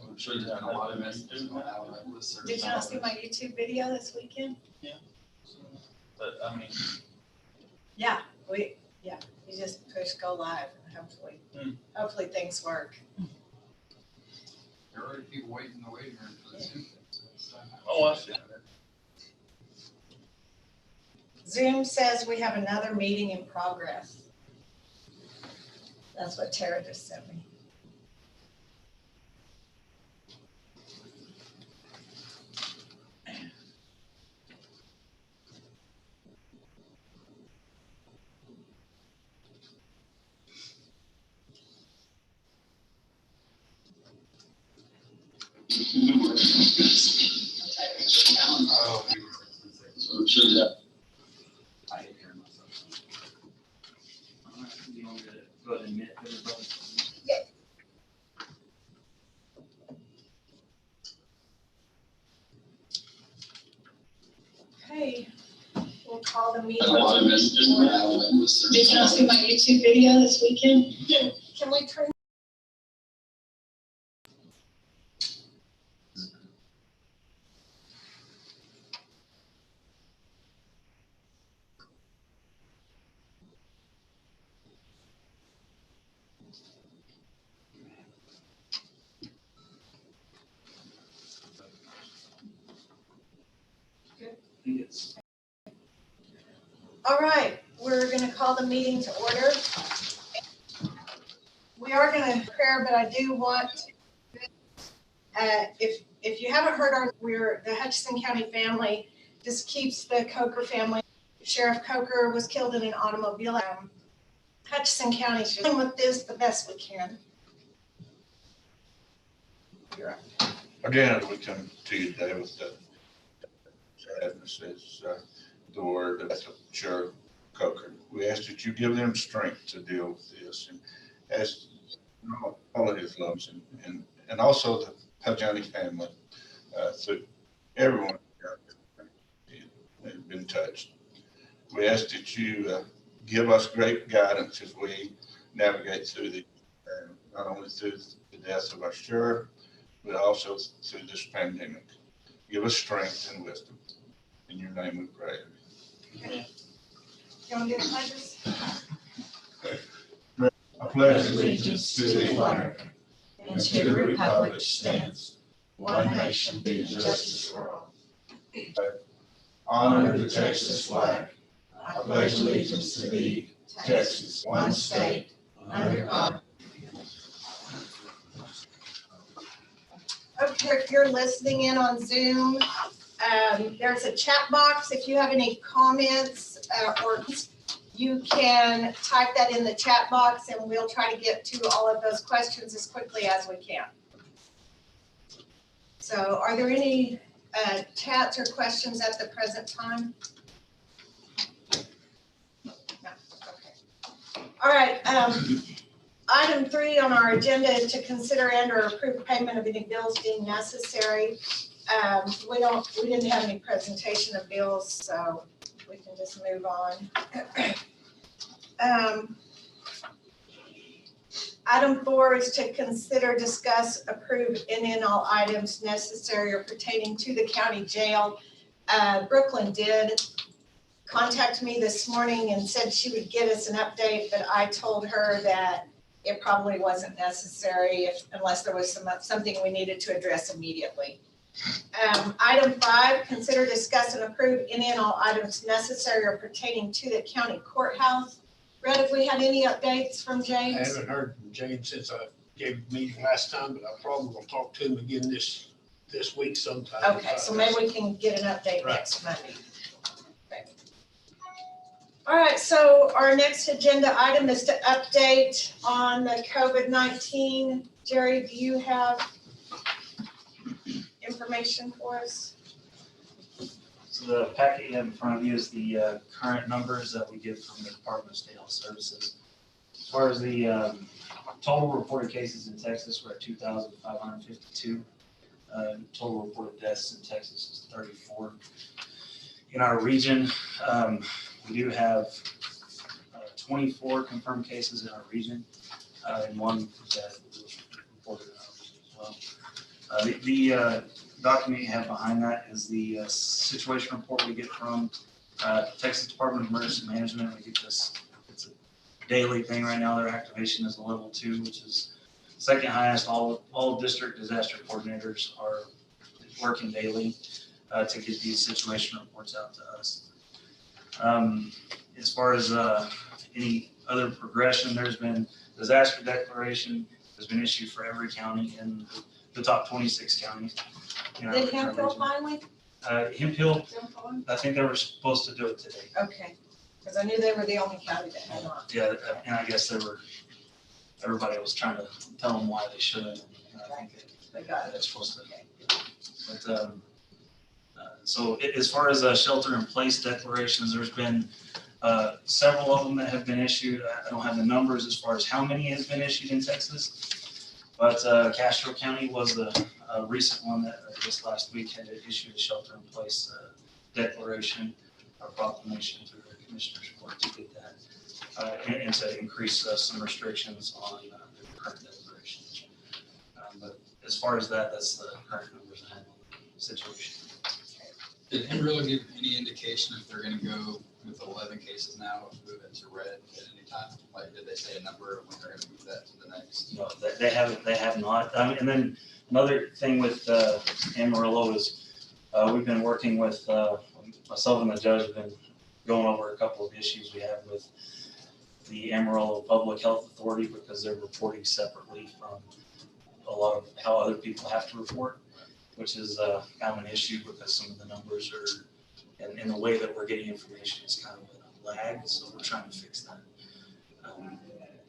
I'm sure there's been a lot of messages going out like listservs. Did you not see my YouTube video this weekend? But I mean, Yeah, you just push go live and hopefully things work. There are already people waiting in the waiting room for the Zoom thing, so it's time. oh, I see. Zoom says we have another meeting in progress. That's what Tara just sent me. Oh, So I'm sure that. I hate hearing myself. All right, you want me to go ahead and admit everybody? Okay, we'll call the meeting. A lot of messages going out like listservs. Did you not see my YouTube video this weekend? Can we turn? Yes. All right, we're gonna call the meeting to order. We are gonna prayer, but I do want, if you haven't heard we're the Hutchinson County family just keeps the Coker family. Sheriff Coker was killed in an automobile. Hutchinson County is dealing with this the best we can. You're up. Again, as we come to you today with the sadness is the word of Sheriff Coker. We ask that you give them strength to deal with this, and as all of his loves, and also the Pajani family, through everyone has been touched. We ask that you give us great guidance as we navigate through not only through the death of our sheriff, but also through this pandemic. Give us strength and wisdom. In your name we pray. You want to do the pledges? I pledge allegiance to the flag And to the republic which stands, one nation, under justice for all. Honor the Texas flag. I pledge allegiance to thee, Texas, one state, under God. Okay, if you're listening in on Zoom, there's a chat box. If you have any comments or you can type that in the chat box and we'll try to get to all of those questions as quickly as we can. So are there any chats or questions at the present time? No, okay. All right, item 3 on our agenda is to consider and or approve payment of any bills deemed necessary. We didn't have any presentation of bills, so we can just move on. Item 4 is to consider, discuss, approve any and all items necessary or pertaining to the county jail. Brooklyn did contact me this morning and said she would get us an update, but I told her that it probably wasn't necessary unless there was something we needed to address immediately. Item 5, consider, discuss, and approve any and all items necessary or pertaining to the county courthouse. Brett, have we had any updates from James? I haven't heard from James since I gave the meeting last time, but I probably will talk to him again this week sometime. Okay, so maybe we can get an update Right. next Monday. Okay. All right, so our next agenda item is to update on the COVID-19. Jerry, do you have information for us? So the packet you have in front of you is the current numbers that we get from the Department of State Health Services. As far as the total reported cases in Texas, we're at 2,552. Total reported deaths in Texas is 34. In our region, we do have 24 confirmed cases in our region, and one death was reported in our region as well. The document you have behind that is the situation report we get from Texas Department of Emergency Management. We get this, it's a daily thing right now. Their activation is a level 2, which is second highest. All district disaster coordinators are working daily to get these situation reports out to us. As far as any other progression, there's been disaster declaration has been issued for every county in the top 26 counties. Did Hemphill finally? Hemphill, Jump on? I think they were supposed to do it today. Okay, because I knew they were the only county that had not. Yeah, and I guess everybody was trying to tell them why they shouldn't. And I think They got it. it's supposed to. But, so as far as shelter in place declarations, there's been several of them that have been issued. I don't have the numbers as far as how many has been issued in Texas. But Castro County was the recent one that just last week had issued a shelter in place declaration or proclamation through the commissioner's court to get that and to increase some restrictions on the current declaration. But as far as that, that's the current numbers I have on the situation. Did Amarillo give any indication if they're gonna go with 11 cases now, move it to red at any time? Like, did they say a number when they're gonna move that to the next? No, they have not. And then another thing with Amarillo is we've been working with, myself and the judge have been going over a couple of issues we have with the Amarillo Public Health Authority because they're reporting separately from a lot of how other people have to report, which is kind of an issue because some of the numbers are, and the way that we're getting information is kind of a lag, so we're trying to fix that.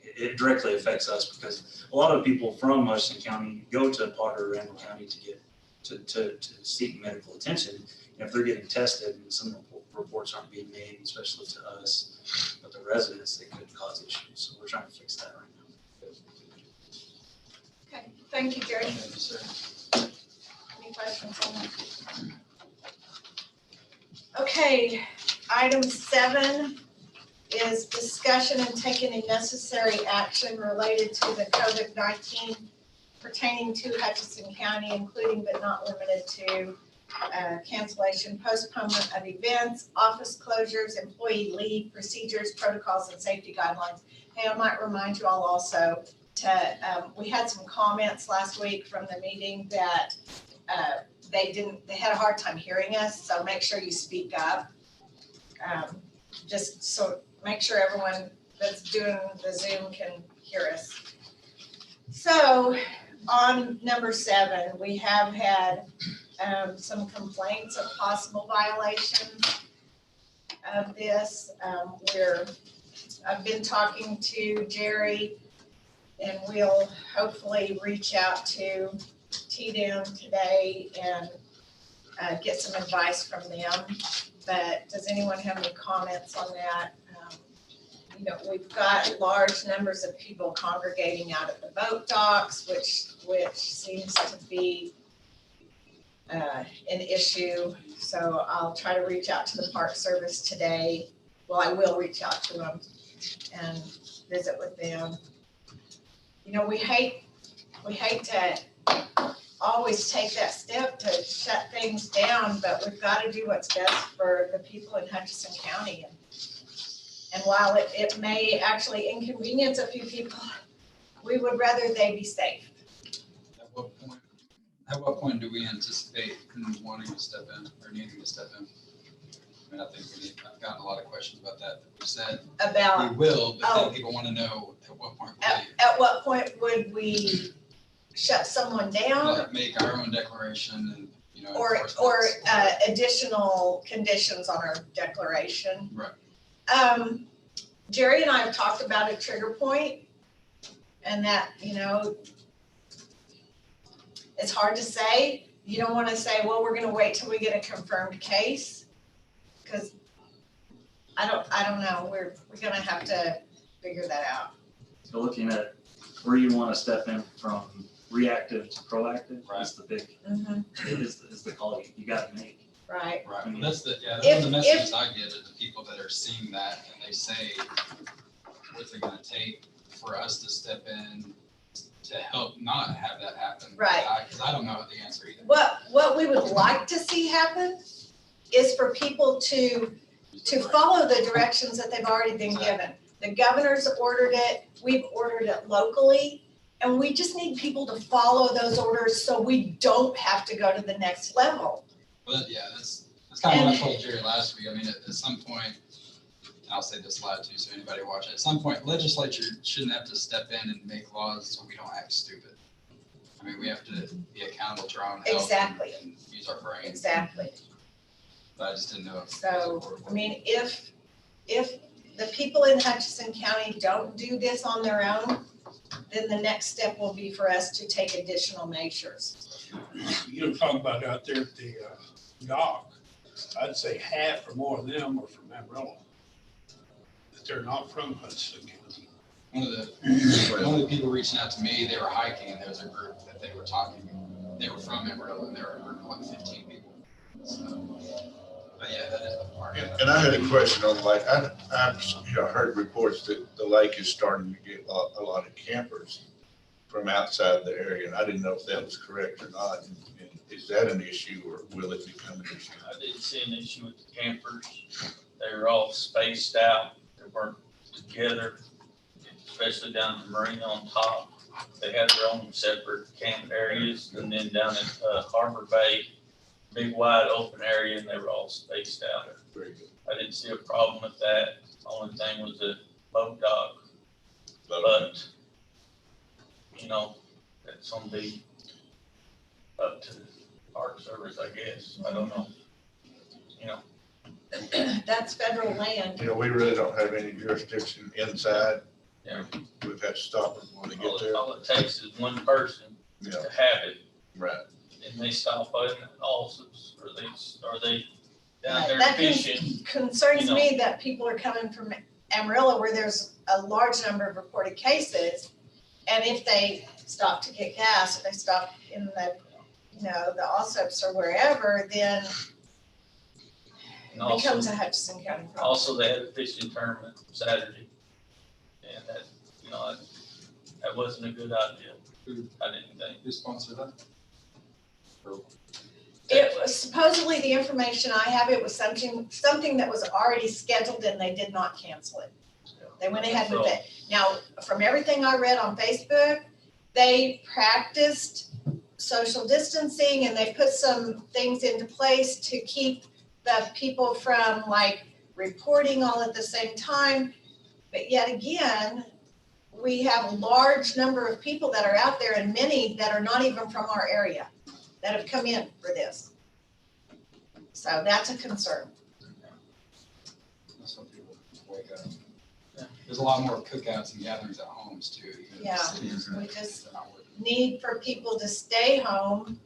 It directly affects us because a lot of people from Hutchinson County go to Potter or Randall County to get to seek medical attention. And if they're getting tested and some reports aren't being made, especially to us, but the residents, it could cause issues. So we're trying to fix that right now. Okay, thank you, Jerry. Thank you, sir. Any questions on that? Okay, item 7 is discussion and take any necessary action related to the COVID-19 pertaining to Hutchinson County, including but not limited to cancellation, postponement of events, office closures, employee leave procedures, protocols, and safety guidelines. Hey, I might remind you all also we had some comments last week from the meeting that they had a hard time hearing us, so make sure you speak up. Just so make sure everyone that's doing the Zoom can hear us. So on number 7, we have had some complaints of possible violations of this. I've been talking to Jerry, and we'll hopefully reach out to TDM today and get some advice from them. But does anyone have any comments on that? We've got large numbers of people congregating out at the boat docks, which seems to be an issue. So I'll try to reach out to the Park Service today. Well, I will reach out to them and visit with them. We hate to always take that step to shut things down, but we've got to do what's best for the people in Hutchinson County. And while it may actually inconvenience a few people, we would rather they be safe. At what point do we anticipate wanting to step in or needing to step in? I mean, I think I've gotten a lot of questions about that. We said About we will, but then people want to know at what point at what point would we shut someone down? like make our own declaration and, Or enforcement. additional conditions on our declaration. Right. Jerry and I have talked about a trigger point, and that, it's hard to say. You don't want to say, well, we're gonna wait till we get a confirmed case, because I don't know, we're gonna have to figure that out. So looking at where you want to step in from reactive to proactive is the big, is the call you got to make. Right. Right, I mean, that's one of if- the messages I get are the people that are seeing that and they say, what's it gonna take for us to step in to help not have that happen. Right. Because I don't know the answer either. What we would like to see happen is for people to follow the directions that they've already been given. The governor's ordered it, we've ordered it locally, and we just need people to follow those orders so we don't have to go to the next level. But yeah, that's kind of what I told Jerry last week. I mean, at some point, and I'll say this loud too, so anybody watching, at some point, legislature shouldn't have to step in and make laws so we don't act stupid. I mean, we have to be accountable to our own health. Exactly. And use our brain. Exactly. But I just didn't know. So, I mean, if the people in Hutchinson County don't do this on their own, then the next step will be for us to take additional measures. You know, talking about out there at the dock, I'd say half or more of them are from Amarillo. That they're not from Hudson County. One of the people reaching out to me, they were hiking, and there was a group that they were talking. They were from Amarillo, and they were a group of like 15 people. So, but yeah, that is the part. And I had a question on the lake. I've heard reports that the lake is starting to get a lot of campers from outside the area, and I didn't know if that was correct or not. And is that an issue, or will it become an issue? I didn't see an issue with the campers. They were all spaced out. They weren't together, especially down the marina on top. They had their own separate camp areas, and then down at Harbor Bay, big wide open area, and they were all spaced out. Very good. I didn't see a problem with that. Only thing was the boat dock, but, you know, that's gonna be up to the Park Service, I guess. I don't know. You know, That's federal land. You know, we really don't have any jurisdiction inside. Yeah. We've had to stop them when they get there. all it takes is one person Yeah, to have it, right. and they stop in Alsop's, or they down there That fishing. concerns You know. me that people are coming from Amarillo where there's a large number of reported cases. And if they stop to get gas, or they stop in the, the Alsops or wherever, then And it becomes also, a Hutchinson County problem. also they had a fishing tournament Saturday, and that, that wasn't a good idea. I didn't think. Who sponsored that? It was supposedly, the information I have, it was something that was already scheduled and they did not cancel it. They went ahead with it. Now, from everything I read on Facebook, they practiced social distancing and they put some things into place to keep the people from like reporting all at the same time. But yet again, we have a large number of people that are out there, and many that are not even from our area that have come in for this. So that's a concern. That's what people wake up. There's a lot more cookouts and gatherings at homes too. even in the Yeah, cities. we just They're not working. need for people to stay home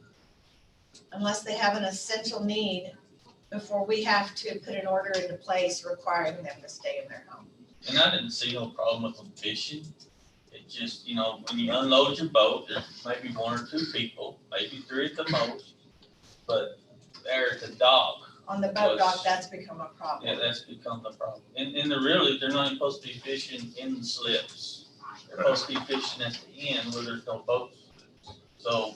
unless they have an essential need before we have to put an order into place requiring them to stay in their home. And I didn't see no problem with them fishing. It just, when you unload your boat, there's maybe one or two people, maybe three at the most. But there at the dock, On the boat dock, that's become a yeah, problem. that's become the problem. And they're not even supposed to be fishing in the slips. They're supposed to be fishing at the end where there's no boats. So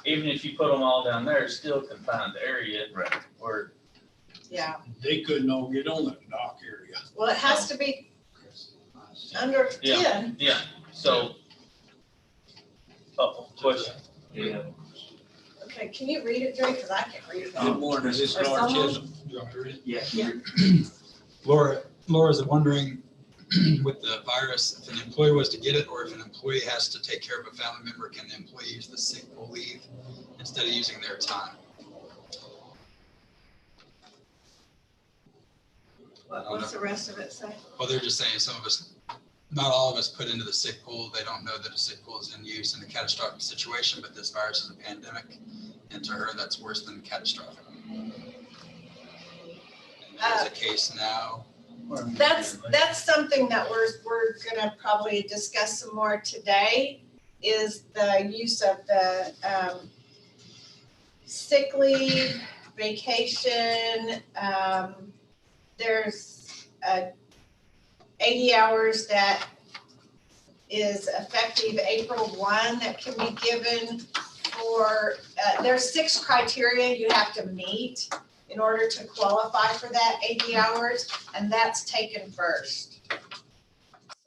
even if you put them all down there, it's still a confined area Right. where, Yeah, They couldn't all get on that dock area. well, it has to be under Yeah. 10. so. Question. Yeah. Okay, can you read it, Jerry? Because I can't read it. Good morning, this is Or Laura someone? Chisholm. You want me to read it? Yeah. Laura's wondering with the virus, if an employee was to get it, or if an employee has to take care of a family member, can the employee use the sick leave instead of using their time? What's the rest of it say? Well, they're just saying some of us, not all of us put into the sick pool. They don't know that a sick pool is in use in a catastrophic situation, but this virus is a pandemic. And to her, that's worse than catastrophic. And there's a case now. That's something that we're gonna probably discuss some more today, is the use of the sick leave, vacation. There's 80 hours that is effective April 1 that can be given for, there's 6 criteria you have to meet in order to qualify for that 80 hours, and that's taken first.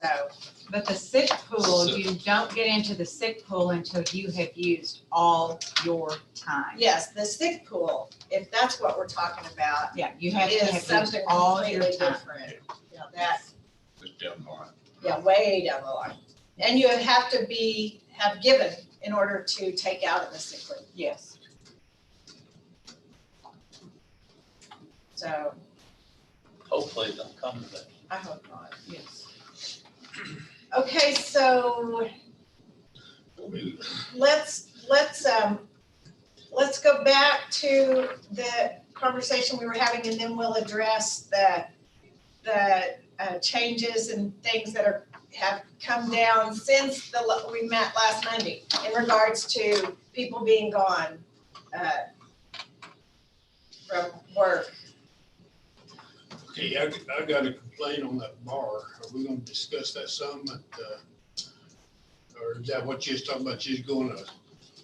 So, But the sick pool, So- you don't get into the sick pool until you have used all your time. yes, the sick pool, if that's what we're talking about, Yeah, you have to is have used something all your completely time. different. You know, that, Just down the line. yeah, way down the line. And you have to have given in order to take out of the sick leave. Yes. So Hopefully it don't come to that. I hope not. Yes. Okay, so let's go back to the conversation we were having, and then we'll address the changes and things that have come down since we met last Monday in regards to people being gone from work. Okay, I got a complaint on that bar. Are we gonna discuss that some or is that what you're talking about?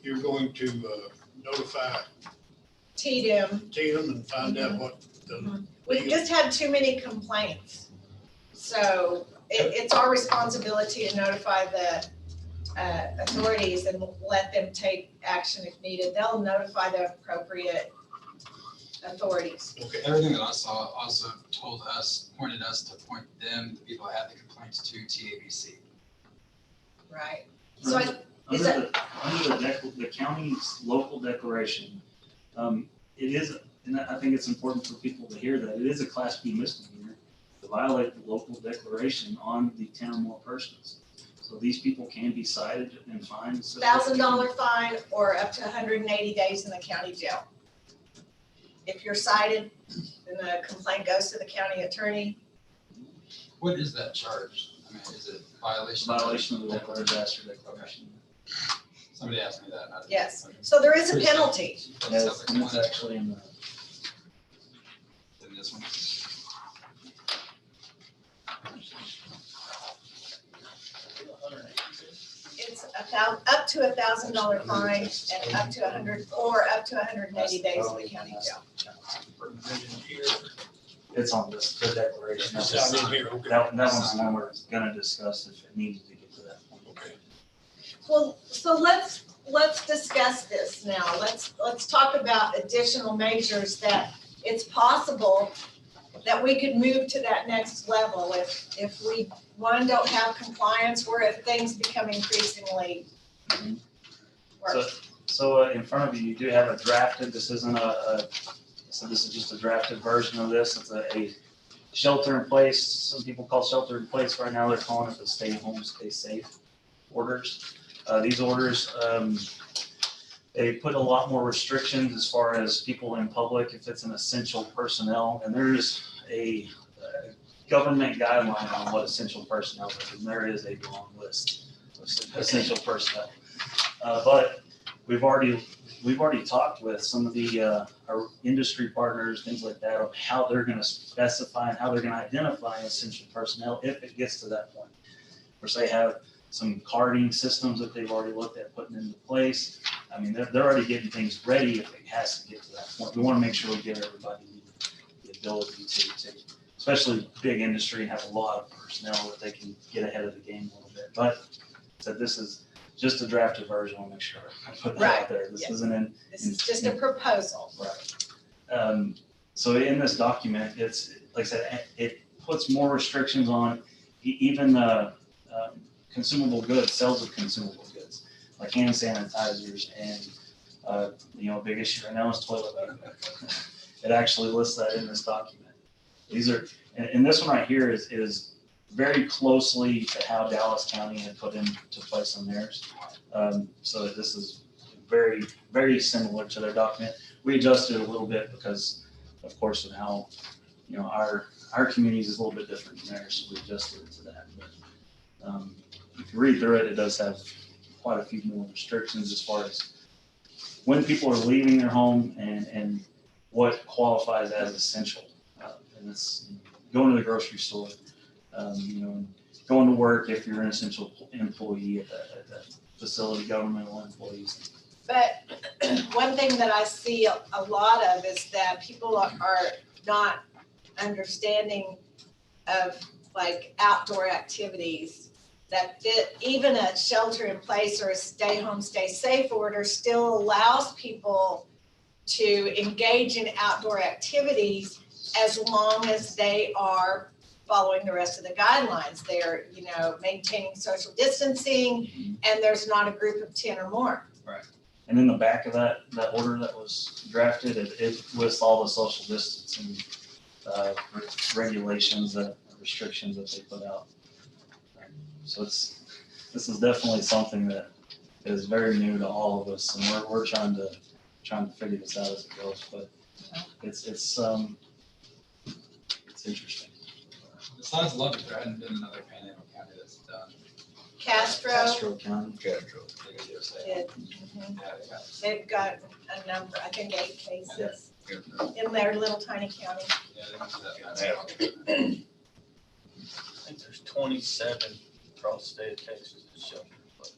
You're going to notify TDM, Tatum and find out what the we've just had too many complaints. So it's our responsibility to notify the authorities and let them take action if needed. They'll notify the appropriate authorities. okay. Everything that I saw also pointed us to point them, the people that had the complaints, to TABC. Right. So I, is Under the county's local declaration, it is, and I think it's important for people to hear that, it is a Class B misdemeanor to violate the local declaration on the 10 or more persons. So these people can be cited and fined. $1,000 fine or up to 180 days in the county jail. If you're cited, then the complaint goes to the county attorney. What is that charge? I mean, is it violation? Violation of the local disaster declaration. Somebody asked me that. and I- Yes. So there is a penalty. Yes, and it's actually in the, In this one. It's up to $1,000 fine and up to 180 days in the county jail. it's on this, the declaration. It's out in here, okay. That one's the one we're gonna discuss if it needs to get to that point. Okay. Well, so let's discuss this now. Let's talk about additional measures that it's possible that we could move to that next level if we, one, don't have compliance, or if things become increasingly worse. So in front of you, you do have a drafted, this isn't so this is just a drafted version of this. It's a shelter in place. Some people call shelter in place right now. They're calling it the stay home, stay safe orders. These orders, they put a lot more restrictions as far as people in public, if it's an essential personnel. And there's a government guideline on what essential personnel is, and there is a long list of essential personnel. But we've already talked with some of the our industry partners, things like that, of how they're going to specify and how they're going to identify essential personnel if it gets to that point. Of course, they have some carding systems that they've already looked at putting into place. I mean, they're already getting things ready if it has to get to that point. We want to make sure we give everybody the ability to, especially big industry, and have a lot of personnel that they can get ahead of the game a little bit. But so this is just a drafted version. I'll make sure I put that Right, out there. This yes. isn't in. This is just a proposal. Right. So in this document, it's, like I said, it puts more restrictions on even the consumable goods, sales of consumable goods, like hand sanitizers and, a big issue right now is toilet paper. It actually lists that in this document. These are, and this one right here is very closely to how Dallas County had put into place on theirs. So this is very, very similar to their document. We adjusted it a little bit because, of course, of how, our community is a little bit different from theirs, so we adjusted it to that. But if you read through it, it does have quite a few more restrictions as far as when people are leaving their home and what qualifies as essential. And it's going to the grocery store, going to work if you're an essential employee at that facility, governmental employees. But one thing that I see a lot of is that people are not understanding of like outdoor activities. That even a shelter in place or a stay home, stay safe order still allows people to engage in outdoor activities as long as they are following the rest of the guidelines. They're, maintaining social distancing and there's not a group of 10 or more. And in the back of that order that was drafted, it lists all the social distancing regulations, restrictions that they put out. So this is definitely something that is very new to all of us, and we're trying to figure this out as it goes. But it's interesting. Besides Lubbock, there hadn't been another Panhandle County that's done. Castro County. Castro. They could do a stay did, home. Yeah, they got, they've got a number, I think 8 cases Yeah. in their little tiny county. yeah, they can do that. I think there's 27 across the state of Texas that shelter. But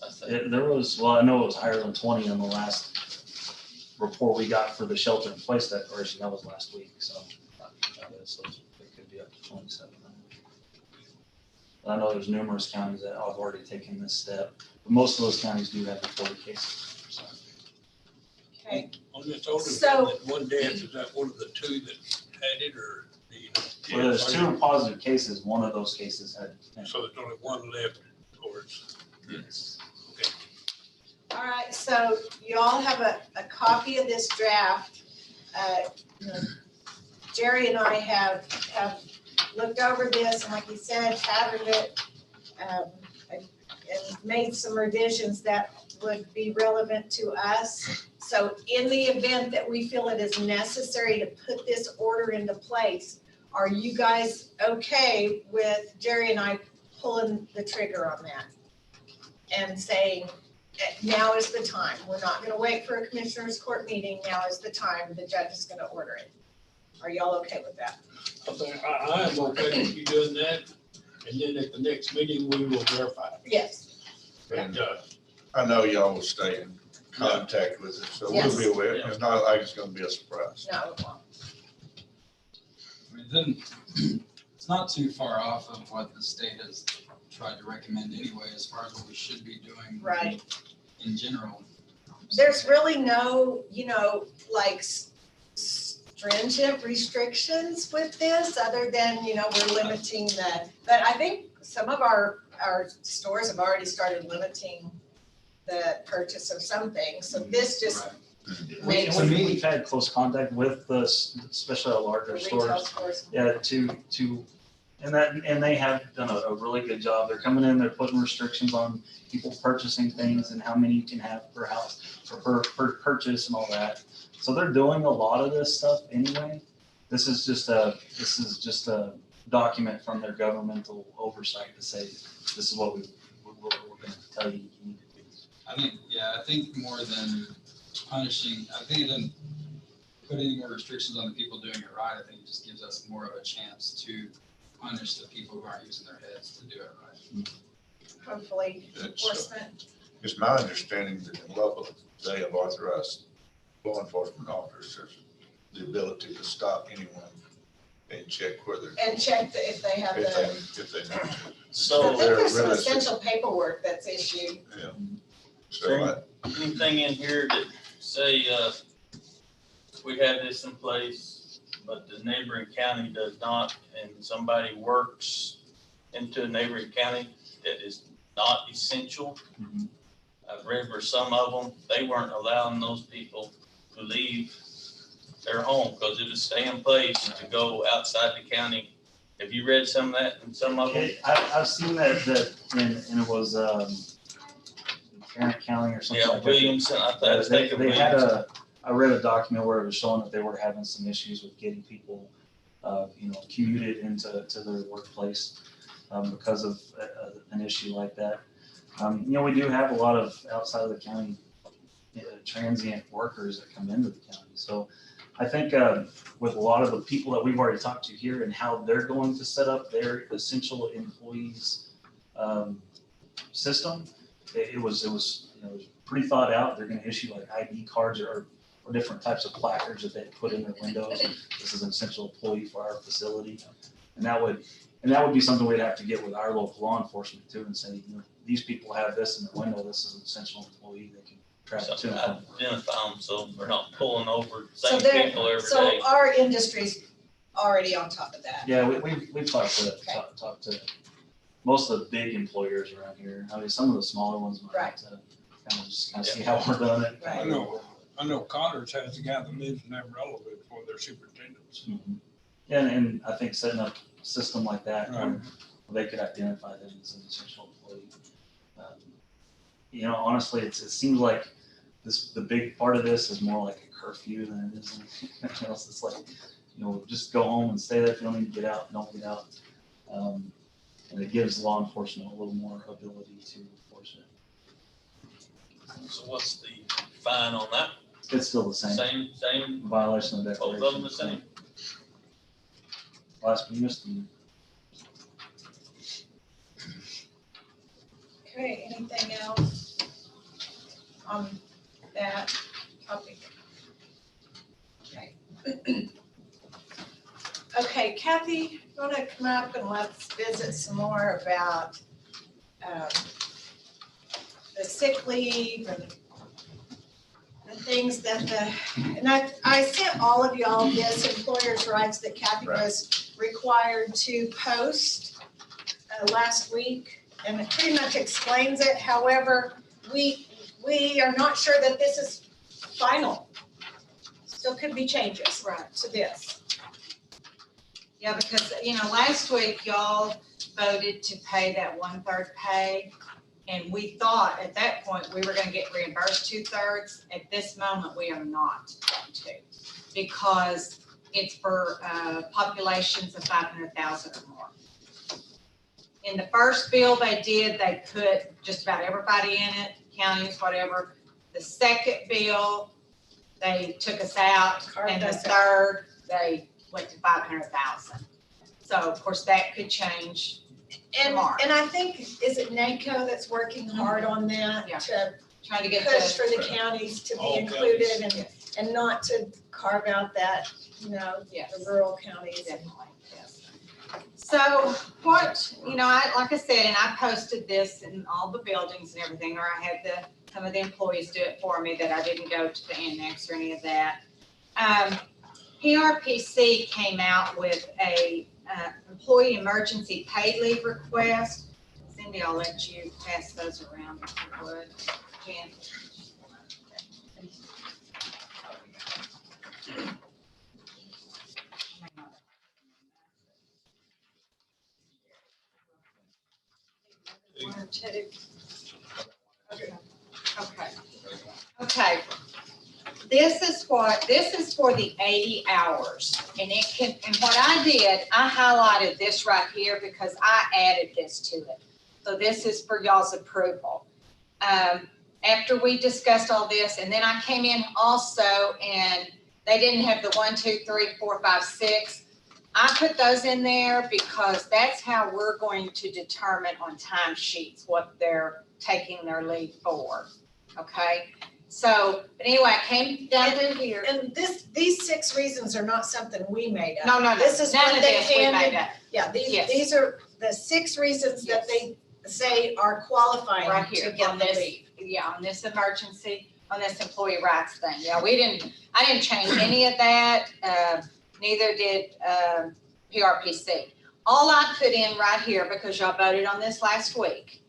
I think I know it was higher than 20 in the last report we got for the shelter in place declaration. That was last week, so it could be up to 27. I know there's numerous counties that have already taken this step, but most of those counties do have reported cases. So. Okay, On this older, So- that one death, is that one of the two that had it, or do you know? Well, there's 2 positive cases. One of those cases had. So there's only one left, or it's, Yes. all right, so you all have a copy of this draft. Jerry and I have looked over this, and like you said, patterned it, and made some revisions that would be relevant to us. So in the event that we feel it is necessary to put this order into place, are you guys okay with Jerry and I pulling the trigger on that? And saying, now is the time. We're not gonna wait for a commissioners court meeting. Now is the time. The judge is gonna order it. Are y'all okay with that? I think, I am okay with you doing that, and then at the next meeting, we will verify. Yes. And But, I know y'all will stay in contact with it, so we'll be aware. It's not like it's gonna be a surprise. No, it won't. I mean, then, it's not too far off of what the state has tried to recommend anyway, as far as what we should be doing. Right. In general. There's really no, like stringent restrictions with this, other than, we're limiting but I think some of our stores have already started limiting the purchase of something. So this just Right. makes We've had close contact with especially the the larger retail stores. stores. Yeah, and they have done a really good job. They're coming in, they're putting restrictions on people purchasing things and how many you can have per house or per purchase and all that. So they're doing a lot of this stuff anyway. This is just a document from their governmental oversight to say, this is what we're gonna tell you you need to do. I think more than punishing, I think it doesn't put any more restrictions on the people doing it right. I think it just gives us more of a chance to punish the people who aren't using their heads to do it right. Hopefully It's, enforcement. It's my understanding that in Lubbock, they have authorized law enforcement officers the ability to stop anyone and check whether. And check if they have If the, they need to. I so. think there's some realistic. essential paperwork that's issued. So Anything in here that say, we have this in place, but the neighboring county does not, and somebody works into a neighboring county that is not essential. Mhm. I've read where some of them, they weren't allowing those people to leave their home because it was stay in place to go outside the county. Have you read some of that in some of them? I've seen that and it was Tarrant County or something Yeah, like that. Williamson, I think of They had Williamson. I read a document where it was showing that they were having some issues with getting people, commuted into their workplace because of an issue like that. We do have a lot of outside of the county transient workers that come into the county. So I think with a lot of the people that we've already talked to here and how they're going to set up their essential employees system, it was pretty thought out. They're going to issue like ID cards or different types of placards that they put in their windows. This is an essential employee for our facility, and that would be something we'd have to get with our local law enforcement too, and say, these people have this in their window. This is an essential employee. They can travel to So and from. identify them, so we're not pulling over the So same people every So day. our industry's already on top of that. Yeah, we've talked to most of the big employers around here. I mean, some of the smaller ones might have to kind of see how we're doing it. Right. I know Connors has a guy that lives in Amarillo for their superintendents. Mhm. Yeah, and I think setting up a system like that, Right. they could identify them as an essential employee. Honestly, it seems like the big part of this is more like a curfew than it is anything else. It's like, just go home and stay there. If you don't need to get out, don't get out. And it gives law enforcement a little more ability to enforce it. So what's the fine on that? It's still the same. Same, Violation of both declaration. of them the same? Blasphemous. Okay, anything else on that topic? Okay. Okay, Kathy, you wanna come up and let's visit some more about the sick leave and the things that and I sent all of y'all this employer's rights that Kathy was required to post last week, and it pretty much explains it. However, we are not sure that this is final. Still could be changes to this. Yeah, because, last week y'all voted to pay that 1/3 pay. And we thought at that point we were gonna get reimbursed 2/3. At this moment, we are not going to. Because it's for populations of 500,000 or more. In the first bill they did, they put just about everybody in it, counties, whatever. The second bill, they took us out, and the third, they went to 500,000. So of course that could change tomorrow. And I think, is it NACO that's working hard on that Yeah. to Trying to get push the, for the counties to be All included and not to carve out that, yes, the rural counties. definitely, yes. So what, like I said, and I posted this in all the buildings and everything, or I had some of the employees do it for me, that I didn't go to the annex or any of that. PRPC came out with a employee emergency paid leave request. Cindy, I'll let you pass those around if you would. Jan. One or two. Okay. This is for the 80 hours, and what I did, I highlighted this right here because I added this to it. So this is for y'all's approval. After we discussed all this, and then I came in also, and they didn't have the 1, 2, 3, 4, 5, 6. I put those in there because that's how we're going to determine on timesheets what they're taking their leave for, okay? So, but anyway, I came down through here. And these 6 reasons are not something we made up. No, This is none what of they this we handed. made up. Yeah, Yes. these are the 6 reasons that they say are qualifying Right to here get on the this, leave. on this emergency, on this employee rights thing. Yeah, I didn't change any of that, neither did PRPC. All I put in right here, because y'all voted on this last week,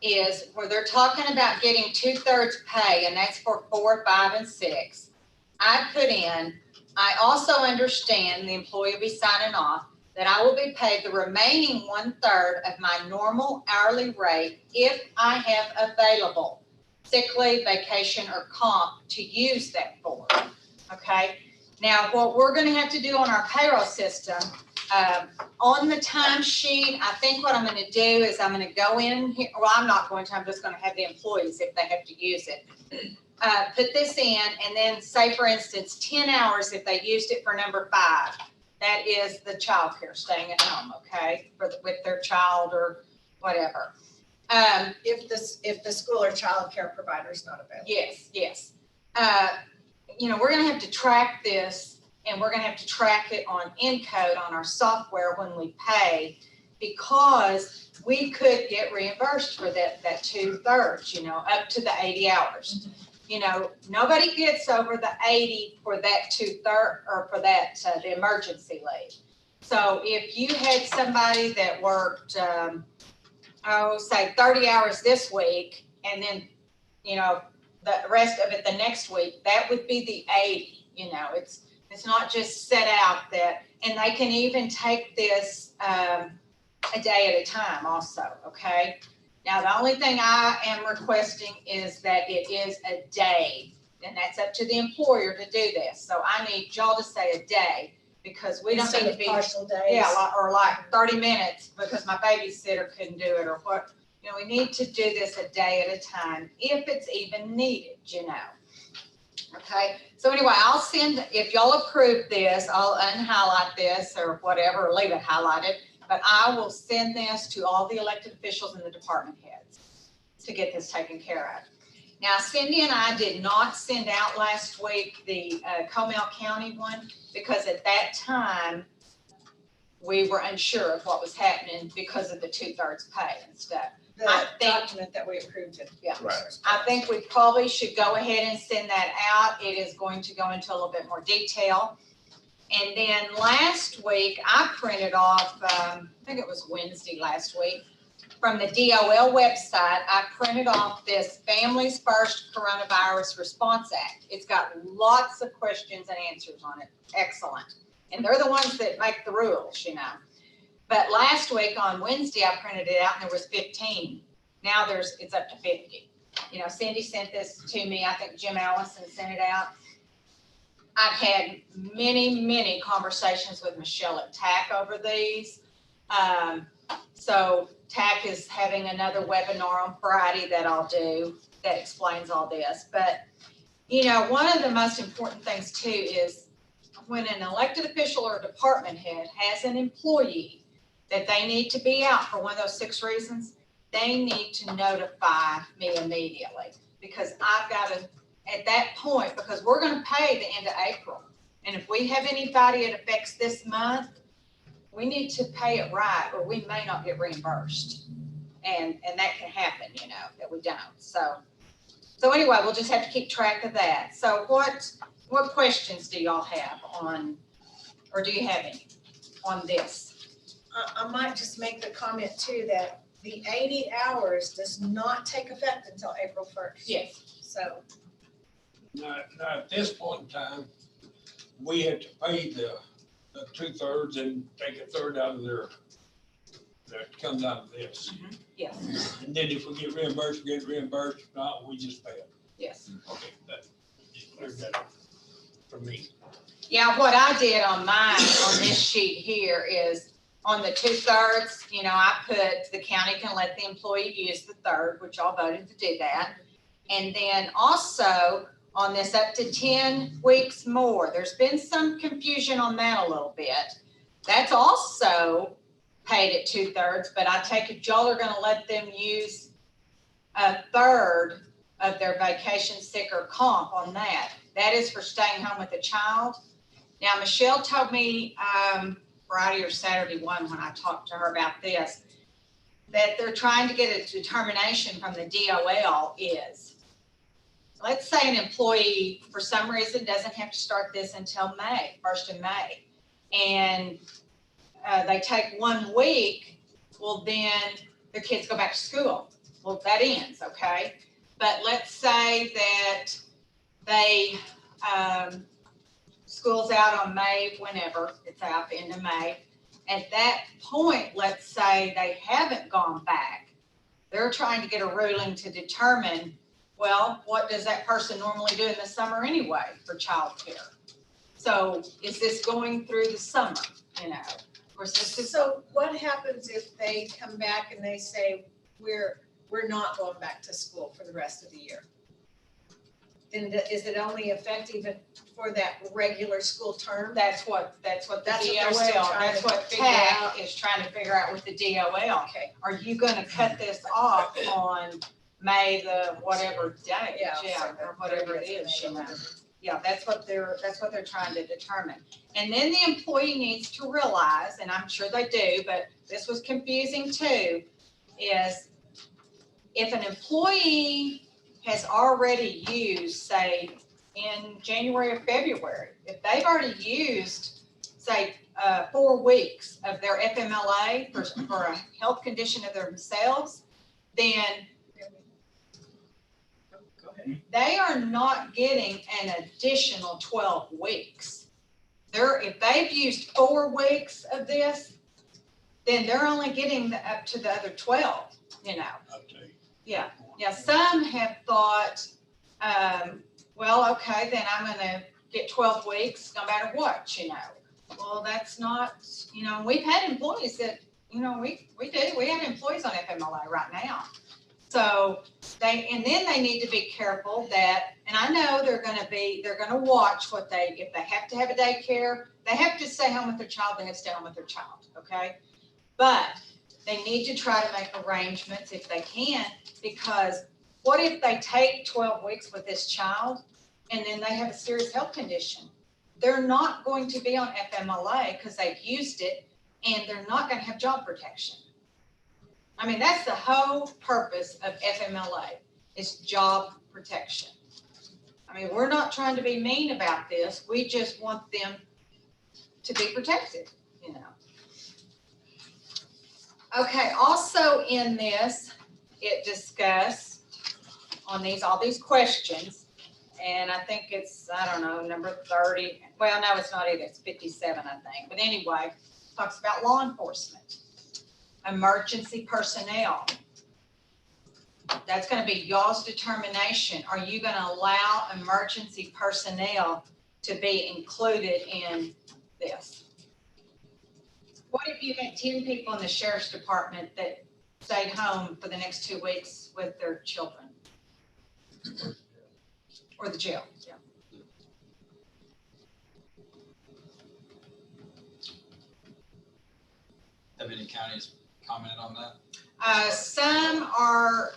is where they're talking about getting 2/3 pay, and that's for 4, 5, and 6. I put in, I also understand the employee will be signing off that I will be paid the remaining 1/3 of my normal hourly rate if I have available sick leave, vacation, or comp to use that for, okay? Now, what we're gonna have to do on our payroll system, On the timesheet, I think what I'm gonna do is I'm gonna go in here, well, I'm not going to, I'm just gonna have the employees if they have to use it. Put this in and then say, for instance, 10 hours if they used it for number 5. That is the childcare, staying at home, okay, with their child or whatever. If the school or childcare provider is not available. Yes. We're gonna have to track this, and we're gonna have to track it on Encode on our software when we pay, because we could get reimbursed for that 2/3, up to the 80 hours. Nobody gets over the 80 for that 2/3, or for that, the emergency leave. So if you had somebody that worked, say 30 hours this week, and then, the rest of it the next week, that would be the 80, it's not just set out that, and they can even take this, a day at a time also, okay? Now, the only thing I am requesting is that it is a day, and that's up to the employer to do this. So I need y'all to say a day, because we don't Instead need to of be, partial days. yeah, or like 30 minutes because my babysitter couldn't do it, or what. We need to do this a day at a time, if it's even needed, Okay, so anyway, I'll send, if y'all approve this, I'll unhighlight this or whatever, or leave it highlighted, but I will send this to all the elected officials and the department heads to get this taken care of. Now, Cindy and I did not send out last week the Comal County one, because at that time, we were unsure of what was happening because of the 2/3 pay and stuff. The I think- document that we approved it. Yeah. Right. I think we probably should go ahead and send that out. It is going to go into a little bit more detail. And then last week, I printed off, I think it was Wednesday last week, from the DOL website, I printed off this Families First Coronavirus Response Act. It's got lots of questions and answers on it. Excellent. And they're the ones that make the rules, But last week on Wednesday, I printed it out and there was 15. Now it's up to 50. Cindy sent this to me. I think Jim Allison sent it out. I've had many conversations with Michelle at TAC over these. So TAC is having another webinar on Friday that I'll do that explains all this. But, one of the most important things too is when an elected official or department head has an employee that they need to be out for one of those 6 reasons, they need to notify me immediately, because I've got to, at that point, because we're going to pay the end of April. And if we have anybody it affects this month, we need to pay it right, or we may not get reimbursed. And that can happen, that we don't. So anyway, we'll just have to keep track of that. So what questions do y'all have on, or do you have any on this? I might just make the comment too, that the 80 hours does not take effect until April 1st. Yes. So, Now, at this point in time, we have to pay the 2/3 and take 1/3 out of that comes out of this. Yes, And then if we get reimbursed, we get reimbursed. If not, we just pay it. yes. Okay, that just cleared that up for me. Yeah, what I did on mine, on this sheet here, is on the 2/3, I put the county can let the employee use the 1/3, which y'all voted to do that. And then also on this up to 10 weeks more, there's been some confusion on that a little bit. That's also paid at 2/3, but I take it y'all are gonna let them use 1/3 of their vacation, sick, or comp on that. That is for staying home with a child. Now, Michelle told me Friday or Saturday when I talked to her about this, that they're trying to get a determination from the DOL is, let's say an employee for some reason doesn't have to start this until May, 1st of May. And they take 1 week, well then the kids go back to school. Well, that ends, okay? But let's say that they, school's out on May, whenever it's out, the end of May. At that point, let's say they haven't gone back. They're trying to get a ruling to determine, well, what does that person normally do in the summer anyway for childcare? So is this going through the summer, Of course, this is, So what happens if they come back and they say, we're not going back to school for the rest of the year? Then is it only effective for that regular school term? that's what the That's what they're still DOL, trying that's to what figure TAC out. is trying to figure out with the DOL. Okay, Are you gonna cut this off on May the whatever date? Yeah, so Or whatever it 30th of is, May. you know. Yeah, that's what they're trying to determine. And then the employee needs to realize, and I'm sure they do, but this was confusing too, is if an employee has already used, say, in January or February, if they've already used, say, 4 weeks of their FMLA for a health condition of themselves, then go ahead. they are not getting an additional 12 weeks. If they've used 4 weeks of this, then they're only getting up to the other 12, you know. I'll tell you. Yeah, some have thought, well, okay, then I'm gonna get 12 weeks no matter what, you know. Well, that's not, you know, we've had employees that, you know, we have employees on FMLA right now. So and then they need to be careful that, and I know they're gonna watch if they have to have a daycare, they have to stay home with their child, they have to stay home with their child, okay? But they need to try to make arrangements if they can, because what if they take 12 weeks with this child and then they have a serious health condition? They're not going to be on FMLA because they've used it, and they're not gonna have job protection. I mean, that's the whole purpose of FMLA, is job protection. I mean, we're not trying to be mean about this, we just want them to be protected, you know. Okay, also in this, it discussed on all these questions, and I think it's, I don't know, number 30, well, no, it's not either, it's 57, I think, but anyway, talks about law enforcement, emergency personnel. That's gonna be y'all's determination. Are you gonna allow emergency personnel to be included in this? What if you had 10 people in the sheriff's department that stayed home for the next 2 weeks with their children? Or the jail, yeah. Have any counties commented on that? Some are,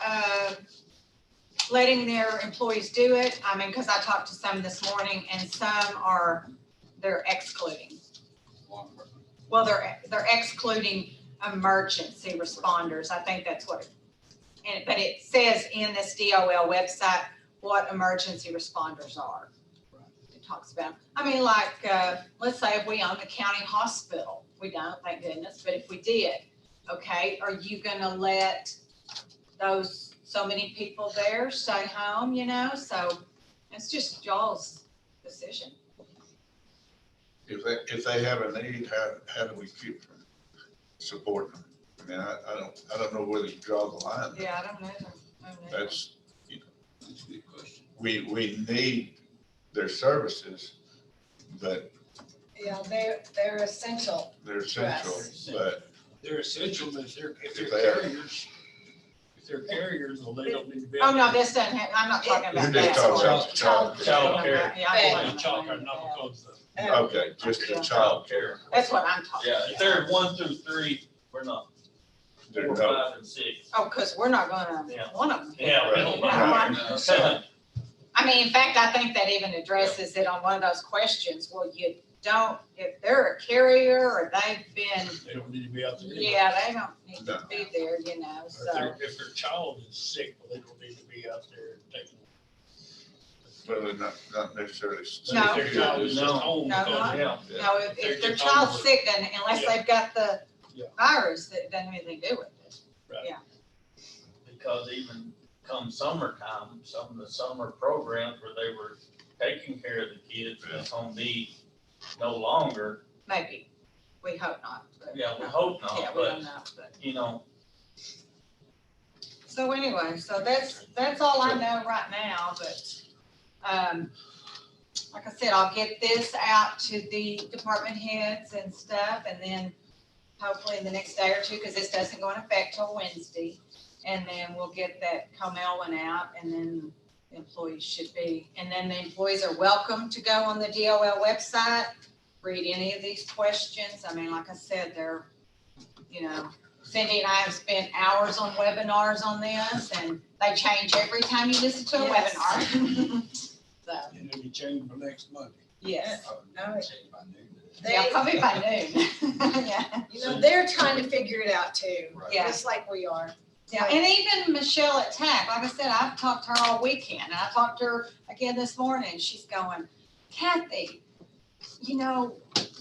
letting their employees do it. I mean, cause I talked to some this morning, and some they're excluding. Law enforcement? Well, they're excluding emergency responders. I think that's what but it says in this DOL website what emergency responders are. It talks about, I mean, like, let's say if we own the county hospital, we don't, thank goodness, but if we did, okay, are you gonna let those, so many people there stay home, you know? So it's just y'all's decision. If they have a need, how do we keep supporting them? I mean, I don't know where you draw the line. Yeah, I don't know. That's, you know, That's a good question. we need their services, but Yeah, they're essential. they're essential, Yes. but They're essential, but if they're If they are- carriers, if they're carriers, well, they don't need to be. Oh, no, this doesn't have, I'm not talking you're about just that. talking part. about child. Child care. Yeah, I'm Well, talking child care, about not that. because of. Okay, just the child care. That's what I'm talking Yeah, about. if they're 1 through 3, we're not. They're 4, not- 5, and 6. Oh, cause we're not gonna, Yeah. one of them. Yeah, we don't Right. want No. to. I mean, in fact, I think that even addresses it on one of those questions. Well, you don't, if they're a carrier or they've been, They don't need to be out there. yeah, they don't need to be there, you know, Or so. if their child is sick, well, they don't need to be out there taking. Well, they're not necessarily. No. If their child is just No. home. No, because- Yeah. No, if They're their just child's over. sick, then unless Yeah. they've got the Yeah. virus, that doesn't have anything to do with it. Because even come summertime, some of the summer programs where they were taking care of the kids is gonna be no longer. Maybe. We hope not. but- Yeah, we hope not, Yeah, we but- don't know, but. You know, So anyway, so that's all I know right now, but, like I said, I'll get this out to the department heads and stuff, and then hopefully in the next day or two, because this doesn't go in effect till Wednesday. And then we'll get that Comel one out, and then the employees should be, and then the employees are welcome to go on the DOL website, read any of these questions. I mean, like I said, they're, Cindy and I have spent hours on webinars on this, and they change every time you listen to a Yes. webinar. So, And it'll be changed by next Monday. yes, No, Change by noon. yeah, probably by noon. Yeah. they're trying to figure it out too, Right. Yeah. just like we are. Yeah, and even Michelle at TAC, like I said, I've talked to her all weekend, and I talked to her again this morning, she's going, Kathy,